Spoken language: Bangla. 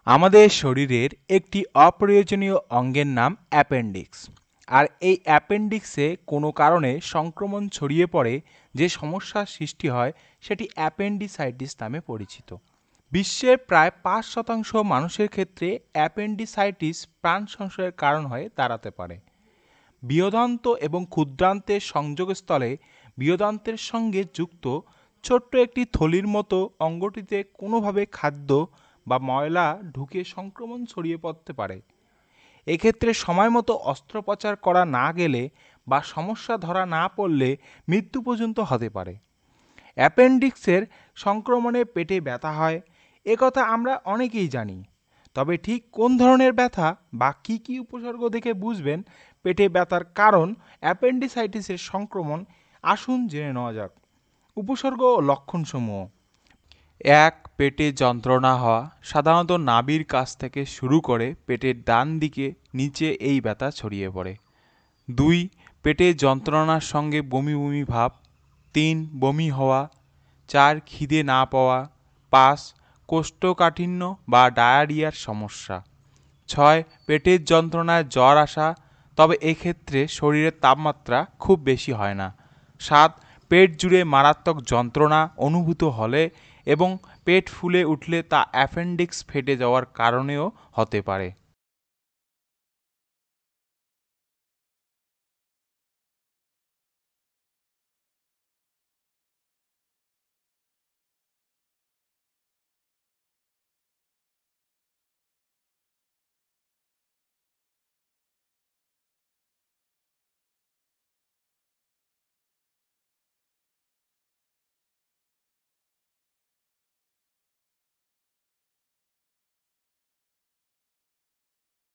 আমাদের শরীরের একটি অপ্রয়োজনীয় অঙ্গের নাম অ্যাপেন্ডিক্স। আর এই অ্যাপেন্ডিক্সে কোনো কারণে সংক্রমণ ছড়িয়ে পড়ে যে সমস্যার সৃষ্টি হয় সেটি অ্যাপেন্ডিসাইটিস নামে পরিচিত। বিশ্বের প্রায় ৫% মানুষের ক্ষেত্রে অ্যাপেন্ডিসাইটিস প্রাণ সংশয়ের কারণ হয়ে দাঁড়াতে পারে। বৃহদান্ত্র এবং ক্ষুদ্রান্তের সংযোগস্থলে বৃহদান্ত্রের সঙ্গে যুক্ত ছোট্ট একটি থলির মতো অঙ্গটিতে কোনোভাবে খাদ্য বা ময়লা ঢুকে সংক্রমণ ছড়িয়ে পড়তে পারে। এক্ষেত্রে সময় মতো অস্ত্রোপচার করা না গেলে বা সমস্যা ধরা না পড়লে মৃত্যু পর্যন্ত হতে পারে। অ্যাপেন্ডিক্সের সংক্রমণে পেটে ব্যথা হয়, একথা আমরা অনেকেই জানি। তবে ঠিক কোন ধরনের ব্যথা বা কী কী উপসর্গ দেখে বুঝবেন পেটে ব্যথার কারণ অ্যাপেন্ডিসাইটিসের সংক্রমণ, আসুন জেনে নেওয়া যাক। উপসর্গ ও লক্ষণসমূহ। ১. পেটে যন্ত্রণা হওয়া, সাধারণত নাভির কাছ থেকে শুরু করে পেটের ডান দিকে নিচে এই ব্যথা ছড়িয়ে পড়ে। ২. পেটে যন্ত্রণার সঙ্গে বমি বমি ভাব। ৩. বমি হওয়া। ৪. খিদে না পাওয়া। ৫. কোষ্ঠকাঠিন্য বা ডায়রিয়ার সমস্যা। ৬. পেটের যন্ত্রণায় জ্বর আসা, তবে এক্ষেত্রে শরীরের তাপমাত্রা খুব বেশি হয় না। ৭. পেট জুড়ে মারাত্মক যন্ত্রণা অনুভূত হলে এবং পেট ফুলে উঠলে তা অ্যাপেন্ডিক্স ফেটে যাওয়ার কারণেও হতে পারে।